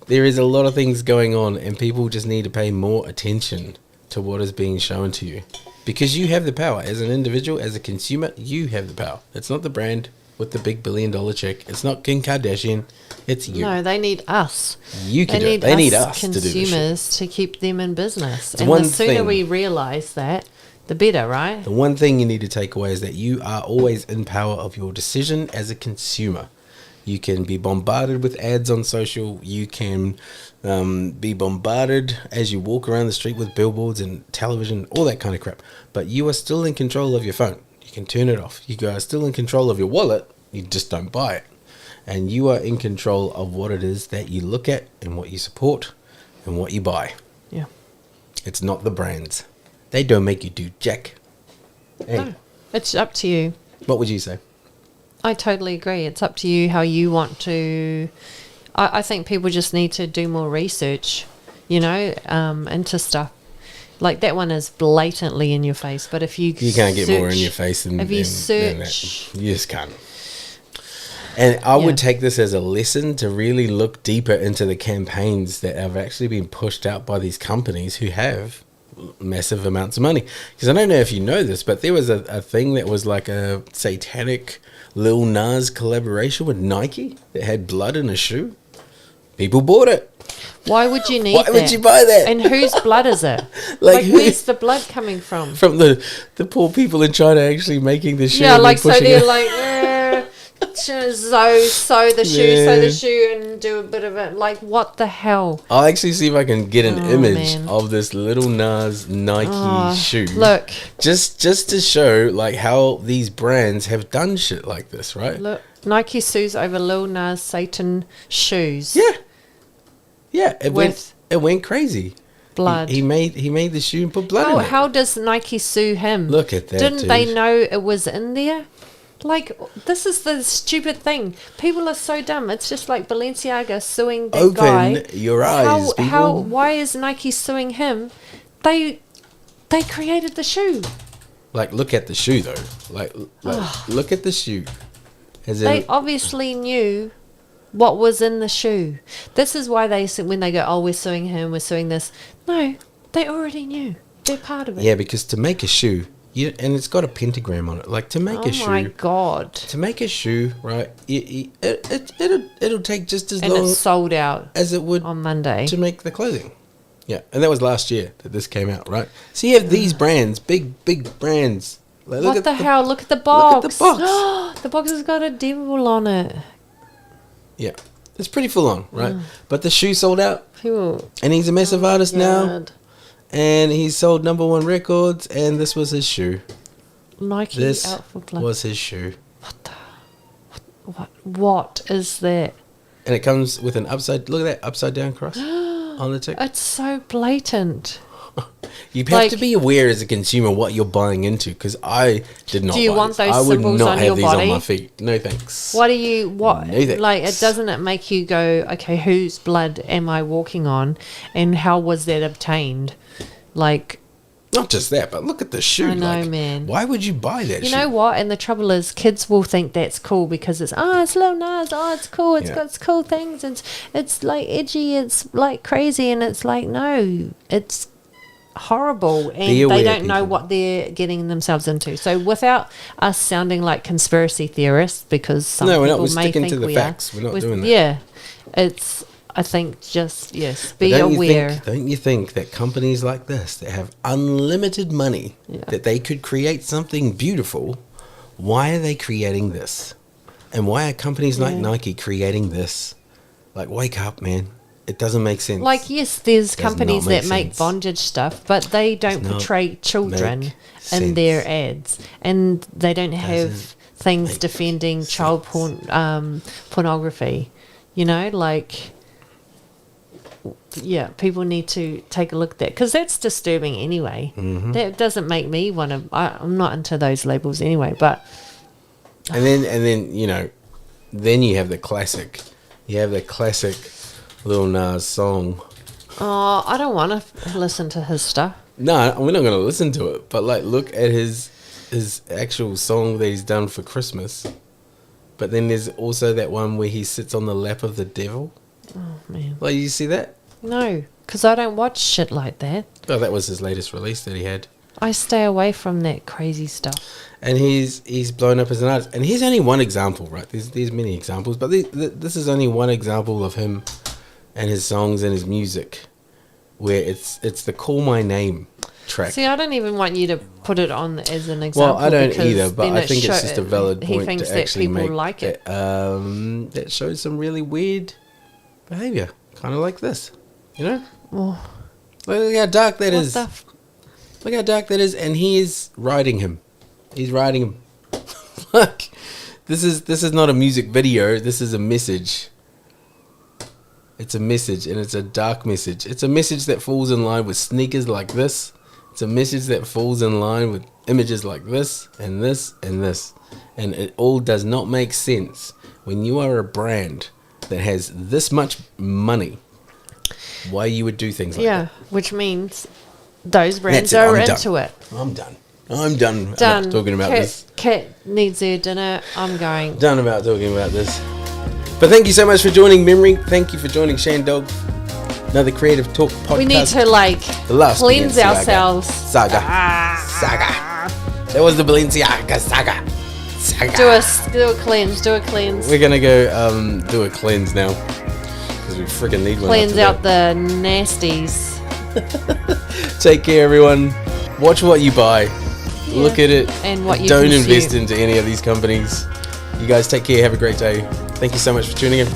Speaker 1: There is a lot of things going on, and people just need to pay more attention to what is being shown to you, because you have the power as an individual, as a consumer. You have the power. It's not the brand with the big $1 billion check. It's not Kim Kardashian. It's you.
Speaker 2: No, they need us.
Speaker 1: You can do it. They need us to do this shit.
Speaker 2: Consumers to keep them in business.
Speaker 1: It's
Speaker 2: and
Speaker 1: one
Speaker 2: the sooner
Speaker 1: thing.
Speaker 2: we realise that, the better, right?
Speaker 1: The one thing you need to take away is that you are always in power of your decision as a consumer. You can be bombarded with ads on social. You can be bombarded as you walk around the street with billboards and television, all that kind of crap. But you are still in control of your phone. You can turn it off. You are still in control of your wallet. You just don't buy it. And you are in control of what it is that you look at and what you support and what you buy.
Speaker 2: Yeah.
Speaker 1: It's not the brands. They don't make you do jack. Hey,
Speaker 2: No, it's up to you.
Speaker 1: what would you say?
Speaker 2: I totally agree. It's up to you how you want to. I think people just need to do more research, into stuff. Like that one is blatantly in your face. But if you
Speaker 1: can't get more in your face than
Speaker 2: if you
Speaker 1: than
Speaker 2: search,
Speaker 1: that. You just can't. And I would take this as a lesson to really look deeper into the campaigns that have actually been pushed out by these companies who have massive amounts of money. Because I don't know if you know this, but there was a thing that was like a satanic Lil Nas collaboration with Nike that had blood in a shoe. People bought it.
Speaker 2: why would you need
Speaker 1: Why
Speaker 2: that?
Speaker 1: would you buy that?
Speaker 2: And whose blood is it?
Speaker 1: Like who-
Speaker 2: where's the blood coming from?
Speaker 1: From the poor people in China actually making the shoe.
Speaker 2: Yeah,
Speaker 1: and
Speaker 2: like so
Speaker 1: pushing
Speaker 2: they're
Speaker 1: it.
Speaker 2: like sew the shoe and do a bit of it. Like what the hell?
Speaker 1: I'll actually see if I can get an image
Speaker 2: man.
Speaker 1: of this little Nas Nike shoe.
Speaker 2: Look,
Speaker 1: Just to show like how these brands have done shit like this, right?
Speaker 2: look. Nike sues over Lil Nas Satan shoes.
Speaker 1: Yeah. It
Speaker 2: With
Speaker 1: went crazy.
Speaker 2: blood.
Speaker 1: He made the shoe and put blood in it.
Speaker 2: How does Nike sue him?
Speaker 1: Look at that,
Speaker 2: Didn't they
Speaker 1: dude.
Speaker 2: know it was in there? Like, this is the stupid thing. People are so dumb. It's just like Balenciaga suing that guy.
Speaker 1: Open your eyes, people.
Speaker 2: Why is Nike suing him? They created the shoe.
Speaker 1: Like, look at the shoe though. Like look at the shoe. As in,
Speaker 2: They obviously knew what was in the shoe. This is why when they go, oh, we're suing him, we're suing this. No, they already knew. They're part of it.
Speaker 1: yeah, because to make a shoe, and it's got a pentagram on it. Like to make a shoe.
Speaker 2: Oh my God.
Speaker 1: To make a shoe, right? It'll take just as
Speaker 2: And
Speaker 1: long
Speaker 2: it's sold out
Speaker 1: as it would
Speaker 2: on Monday.
Speaker 1: to make the clothing. Yeah, and that was last year that this came out, right? So you have these brands, big brands. Like,
Speaker 2: What the hell? Look at the box.
Speaker 1: Look at the box.
Speaker 2: The box has got a devil on it.
Speaker 1: Yeah, it's pretty full on, right? But the shoe sold out,
Speaker 2: Phew.
Speaker 1: and he's a massive artist now,
Speaker 2: God.
Speaker 1: and he's sold #1 records, and this was his shoe.
Speaker 2: Nike
Speaker 1: This
Speaker 2: out for blood.
Speaker 1: was his shoe.
Speaker 2: What is that?
Speaker 1: And it comes with an upside down cross on the tick.
Speaker 2: It's so blatant.
Speaker 1: You have
Speaker 2: Like,
Speaker 1: to be aware as a consumer what you're buying into, because I did not.
Speaker 2: Do you
Speaker 1: buy
Speaker 2: want
Speaker 1: this.
Speaker 2: those
Speaker 1: I would
Speaker 2: symbols
Speaker 1: not
Speaker 2: on
Speaker 1: have
Speaker 2: your
Speaker 1: these
Speaker 2: body?
Speaker 1: on my feet. No thanks.
Speaker 2: What do you what
Speaker 1: No thanks.
Speaker 2: like? It doesn't it make you go, okay, whose blood am I walking on, and how was that obtained? Like,
Speaker 1: Not just that, but look at the shoe.
Speaker 2: I know,
Speaker 1: like,
Speaker 2: man.
Speaker 1: Why would you buy that?
Speaker 2: you
Speaker 1: shoe?
Speaker 2: know what? And the trouble is, kids will think that's cool because it's Lil Nas, it's cool, it's
Speaker 1: Yeah.
Speaker 2: got its cool things, it's like edgy, it's like crazy, and it's like, no, it's horrible, and
Speaker 1: Be aware,
Speaker 2: they don't know
Speaker 1: people.
Speaker 2: what they're getting themselves into. So without us sounding like conspiracy theorists, because some
Speaker 1: No, we're not.
Speaker 2: people
Speaker 1: We're
Speaker 2: may
Speaker 1: sticking
Speaker 2: think
Speaker 1: to the
Speaker 2: we
Speaker 1: facts.
Speaker 2: are.
Speaker 1: We're not doing that.
Speaker 2: Yeah, it's. I think just yes, be
Speaker 1: Don't
Speaker 2: aware.
Speaker 1: don't you think that companies like this that have unlimited money,
Speaker 2: Yeah.
Speaker 1: that they could create something beautiful? Why are they creating this? And why are companies like
Speaker 2: Yeah.
Speaker 1: Nike creating this? Like, wake up, man! It doesn't make sense.
Speaker 2: Like, yes, there's
Speaker 1: Does
Speaker 2: companies
Speaker 1: not make
Speaker 2: that make
Speaker 1: sense.
Speaker 2: bondage stuff, but they don't
Speaker 1: not
Speaker 2: portray children
Speaker 1: make
Speaker 2: in their
Speaker 1: sense.
Speaker 2: ads, and they don't have
Speaker 1: Doesn't
Speaker 2: things
Speaker 1: make
Speaker 2: defending child pornography. You know, like, yeah, people need to take a look at that, because that's disturbing anyway.
Speaker 1: Mm-hmm.
Speaker 2: That doesn't make me want to. I'm not into those labels anyway, but
Speaker 1: And then you know, then you have the classic. You have the classic Lil Nas song.
Speaker 2: I don't want to listen to his stuff.
Speaker 1: No, we're not gonna listen to it. But like, look at his actual song that he's done for Christmas. But then there's also that one where he sits on the lap of the devil.
Speaker 2: Oh man,
Speaker 1: Like, you see that?
Speaker 2: no, because I don't watch shit like that.
Speaker 1: Oh, that was his latest release that he had.
Speaker 2: I stay away from that crazy stuff.
Speaker 1: And he's blown up as an artist. And here's only one example, right? There's many examples, but this is only one example of him and his songs and his music, where it's the Call My Name track.
Speaker 2: See, I don't even want you to put it on as an example.
Speaker 1: Well, I don't
Speaker 2: because
Speaker 1: either, but
Speaker 2: then
Speaker 1: I
Speaker 2: it
Speaker 1: think it's just a valid
Speaker 2: he
Speaker 1: point
Speaker 2: thinks
Speaker 1: to
Speaker 2: that
Speaker 1: actually
Speaker 2: people
Speaker 1: make
Speaker 2: like it.
Speaker 1: that shows some really weird behavior, kind of like this, you know?
Speaker 2: Oh,
Speaker 1: Look how dark that
Speaker 2: what
Speaker 1: is.
Speaker 2: the f-
Speaker 1: Look how dark that is, and he is riding him. He's riding him. Like, this is not a music video. This is a message. It's a message, and it's a dark message. It's a message that falls in line with sneakers like this. It's a message that falls in line with images like this, and this, and this. And it all does not make sense when you are a brand that has this much money. Why you would do things like
Speaker 2: yeah,
Speaker 1: that.
Speaker 2: which means those brands
Speaker 1: That's it,
Speaker 2: are
Speaker 1: I'm
Speaker 2: into
Speaker 1: done.
Speaker 2: it.
Speaker 1: I'm done. I'm done,
Speaker 2: Done.
Speaker 1: about talking about
Speaker 2: Kat,
Speaker 1: this.
Speaker 2: Kat needs her dinner. I'm going.
Speaker 1: Done about talking about this. But thank you so much for joining Memory. Thank you for joining Shane Dog. Another Creative Talk podcast.
Speaker 2: We need to
Speaker 1: The last
Speaker 2: cleanse
Speaker 1: Balenciaga
Speaker 2: ourselves.
Speaker 1: Saga. That was the Balenciaga saga.
Speaker 2: Do a cleanse. Do a cleanse.
Speaker 1: We're gonna go do a cleanse now because we freaking need one.
Speaker 2: Cleanse
Speaker 1: after
Speaker 2: out the nasties.
Speaker 1: that. Take care, everyone. Watch what you buy.
Speaker 2: Yeah.
Speaker 1: Look at it.
Speaker 2: And what you
Speaker 1: don't
Speaker 2: consume.
Speaker 1: invest into any of these companies. You guys take care. Have a great day. Thank you so much for tuning in.